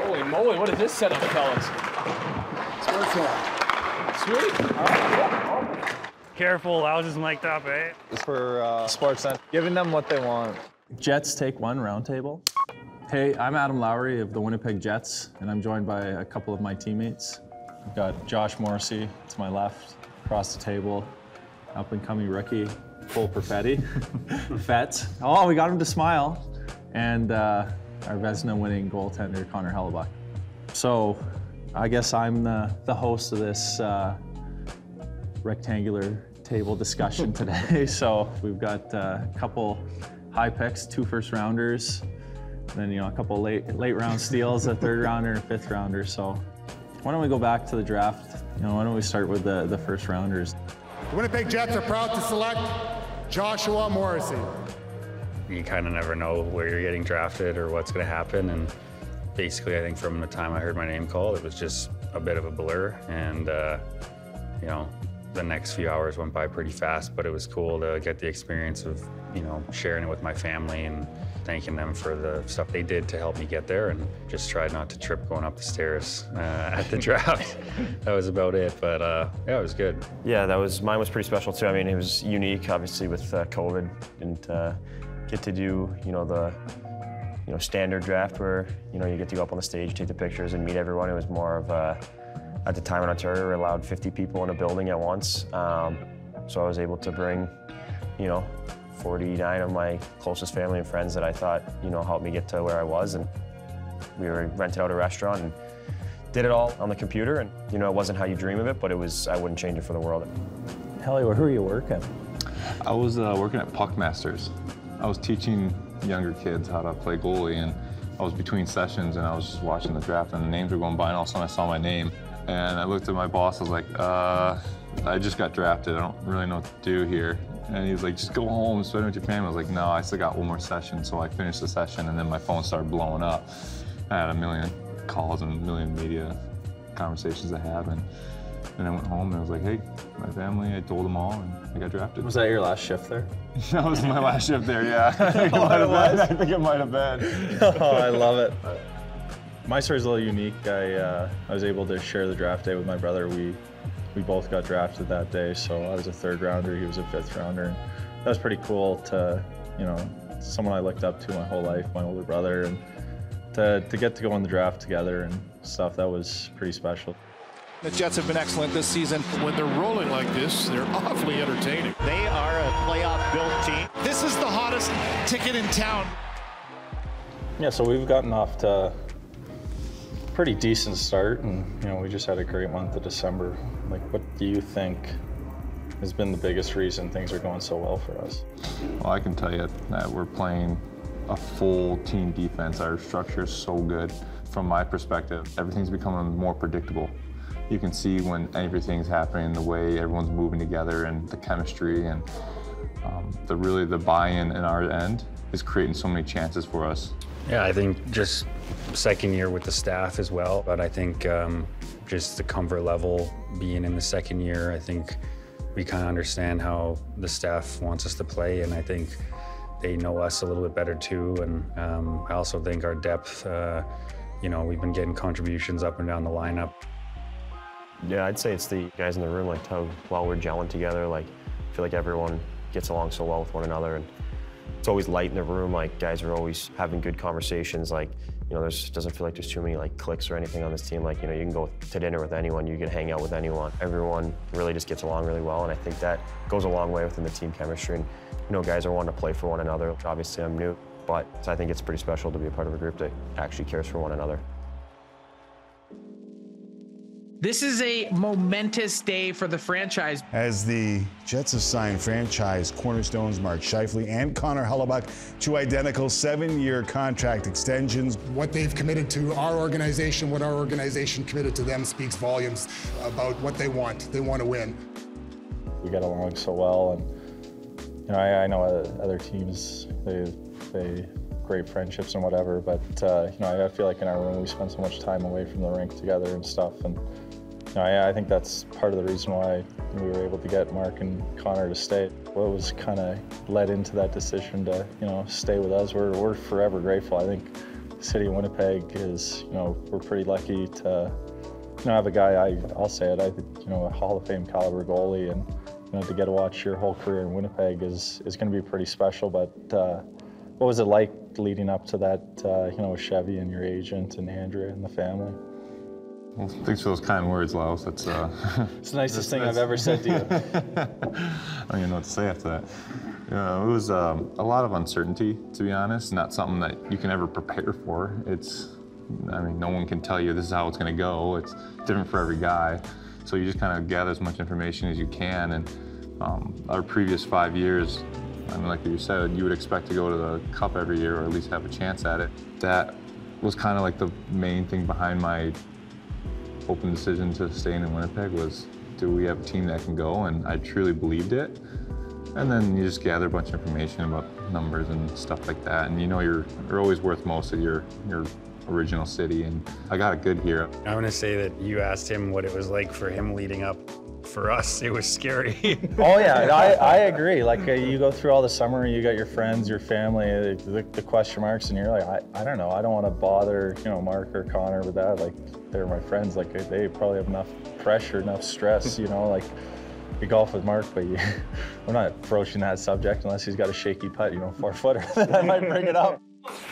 Holy moly, what is this setup, fellas? Sportsnet. Sweet. All right. Careful, I was just mic'd up, eh? It's for Sportsnet, giving them what they want. Jets Take One Roundtable. Hey, I'm Adam Lowry of the Winnipeg Jets, and I'm joined by a couple of my teammates. I've got Josh Morrissey to my left, across the table, up-and-coming rookie, full Perfetti. Fett. Oh, we got him to smile. And our Vezina-winning goaltender, Connor Hellebuyck. So I guess I'm the host of this rectangular table discussion today. So we've got a couple high picks, 2 first-rounders, then a couple late round steals, a 3rd rounder and a 5th rounder. So why don't we go back to the draft? Why don't we start with the first-rounders? The Winnipeg Jets are proud to select Joshua Morrissey. You kind of never know where you're getting drafted or what's going to happen, and basically I think from the time I heard my name called, it was just a bit of a blur, and the next few hours went by pretty fast, but it was cool to get the experience of sharing it with my family and thanking them for the stuff they did to help me get there, and just tried not to trip going up the stairs at the draft. That was about it, but yeah, it was good. Yeah, mine was pretty special too. I mean, it was unique, obviously, with COVID, and get to do the standard draft where you get to go up on the stage, take the pictures, and meet everyone. It was more of at the time in Ontario, we allowed 50 people in a building at once, so I was able to bring 49 of my closest family and friends that I thought helped me get to where I was, and we rented out a restaurant and did it all on the computer, and it wasn't how you dream of it, but I wouldn't change it for the world. Helly, who are you working? I was working at Puckmasters. I was teaching younger kids how to play goalie, and I was between sessions and I was just watching the draft and the names were going by, and all of a sudden I saw my name. And I looked at my boss, I was like, I just got drafted, I don't really know what to do here. And he was like, just go home, spend it with your family. I was like, no, I still got one more session. So I finished the session and then my phone started blowing up. I had a million calls and a million media conversations to have. And then I went home and I was like, hey, my family, I told them all, and I got drafted. Was that your last shift there? That was my last shift there, yeah. I think it might have been. Oh, I love it. My story's a little unique. I was able to share the draft day with my brother. We both got drafted that day, so I was a 3rd rounder, he was a 5th rounder. And that was pretty cool to, someone I looked up to my whole life, my older brother, and to get to go in the draft together and stuff, that was pretty special. The Jets have been excellent this season. When they're rolling like this, they're awfully entertaining. They are a playoff-built team. This is the hottest ticket in town. Yeah, so we've gotten off to a pretty decent start, and we just had a great month of December. Like, what do you think has been the biggest reason things are going so well for us? Well, I can tell you that we're playing a full team defense. Our structure is so good. From my perspective, everything's becoming more predictable. You can see when everything's happening, the way everyone's moving together and the chemistry, and the buy-in in our end is creating so many chances for us. Yeah, I think just second year with the staff as well, but I think just the comfort level being in the 2nd year, I think we kind of understand how the staff wants us to play, and I think they know us a little bit better too, and I also think our depth, we've been getting contributions up and down the lineup. Yeah, I'd say it's the guys in the room, like how well we're gelling together. Like, I feel like everyone gets along so well with one another, and it's always light in the room. Like, guys are always having good conversations. Like, doesn't feel like there's too many cliques or anything on this team. Like, you can go to dinner with anyone, you can hang out with anyone. Everyone really just gets along really well, and I think that goes a long way within the team chemistry. And guys are wanting to play for one another. Obviously, I'm new, but I think it's pretty special to be a part of a group that actually cares for one another. This is a momentous day for the franchise. As the Jets have signed franchise cornerstones Mark Scheifele and Connor Hellebuyck to identical 7-year contract extensions. What they've committed to our organization, what our organization committed to them, speaks volumes about what they want. They want to win. We got along so well, and I know other teams, they great friendships and whatever, but I feel like in our room we spend so much time away from the rink together and stuff, and I think that's part of the reason why we were able to get Mark and Connor to stay. What was kind of led into that decision to stay with us, we're forever grateful. I think city of Winnipeg is, we're pretty lucky to, have a guy, I'll say it, a Hall of Fame caliber goalie, and to get to watch your whole career in Winnipeg is going to be pretty special. But what was it like leading up to that, with Chevy and your agent and Andrea and the family? Well, thanks for those kind words, Laos. It's the nicest thing I've ever said to you. I don't even know what to say after that. It was a lot of uncertainty, to be honest. Not something that you can ever prepare for. No one can tell you this is how it's going to go. It's different for every guy. So you just kind of gather as much information as you can. And our previous 5 years, like you said, you would expect to go to the Cup every year or at least have a chance at it. That was kind of like the main thing behind my open decision to staying in Winnipeg was, do we have a team that can go? And I truly believed it. And then you just gather a bunch of information about numbers and stuff like that. And you're always worth most of your original city. And I got it good here. I want to say that you asked him what it was like for him leading up. For us, it was scary. Oh yeah, I agree. Like you go through all the summer, you got your friends, your family, the question marks, and you're like, I don't know, I don't want to bother, Mark or Connor with that. Like they're my friends. Like they probably have enough pressure, enough stress. Like you golf with Mark, but we're not broaching that subject unless he's got a shaky putt, 4-footer. Then I might bring it up.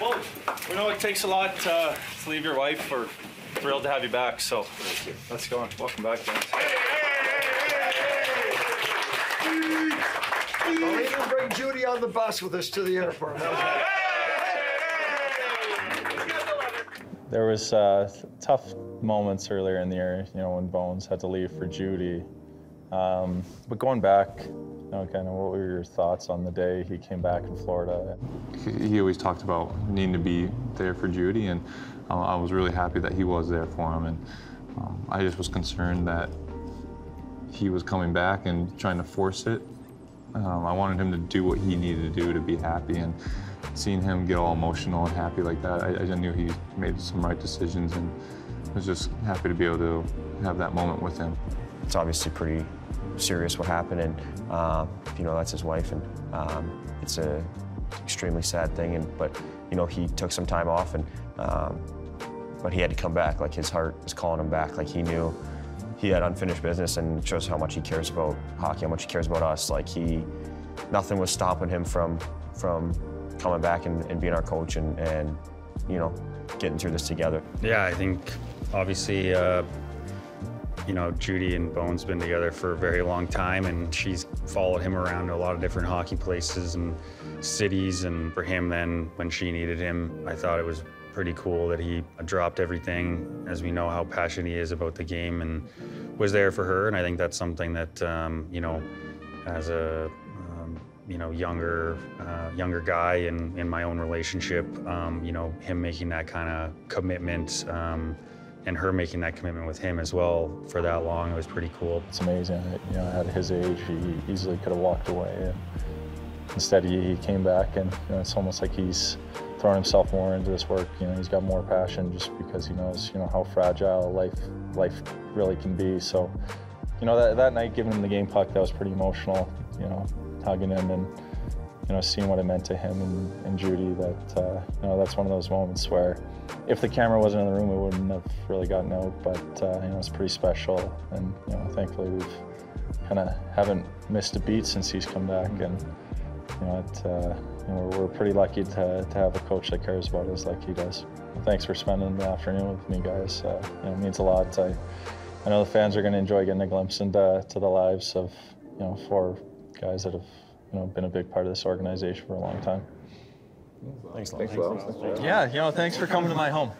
Well, we know it takes a lot to leave your wife. We're thrilled to have you back. So let's go on. Welcome back, guys. Well, we didn't bring Judy on the bus with us to the airport. There was tough moments earlier in the year, when Bones had to leave for Judy. But going back, kind of what were your thoughts on the day he came back in Florida? He always talked about needing to be there for Judy, and I was really happy that he was there for him. And I just was concerned that he was coming back and trying to force it. I wanted him to do what he needed to do to be happy, and seeing him get all emotional and happy like that, I knew he made some right decisions, and was just happy to be able to have that moment with him. It's obviously pretty serious what happened, and that's his wife, and it's a extremely sad thing. But he took some time off, and but he had to come back. Like his heart was calling him back. Like he knew he had unfinished business, and it shows how much he cares about hockey, how much he cares about us. Like nothing was stopping him from coming back and being our coach and getting through this together. Yeah, I think obviously, Judy and Bones been together for a very long time, and she's followed him around to a lot of different hockey places and cities. And for him then, when she needed him, I thought it was pretty cool that he dropped everything, as we know how passionate he is about the game, and was there for her. And I think that's something that, as a younger guy in my own relationship, him making that kind of commitment, and her making that commitment with him as well for that long, it was pretty cool. It's amazing that, at his age, he easily could have walked away. And instead, he came back, and it's almost like he's thrown himself more into this work. He's got more passion just because he knows, how fragile life really can be. So, that night, giving him the game puck, that was pretty emotional. Hugging him and seeing what it meant to him and Judy. That that's one of those moments where, if the camera wasn't in the room, it wouldn't have really gotten out. But it's pretty special, and thankfully we've kind of haven't missed a beat since he's come back, and we're pretty lucky to have a coach that cares about us like he does. Thanks for spending the afternoon with me, guys. It means a lot. I know the fans are going to enjoy getting a glimpse into the lives of 4 guys that have been a big part of this organization for a long time. Thanks, Yeah, thanks for coming to my home.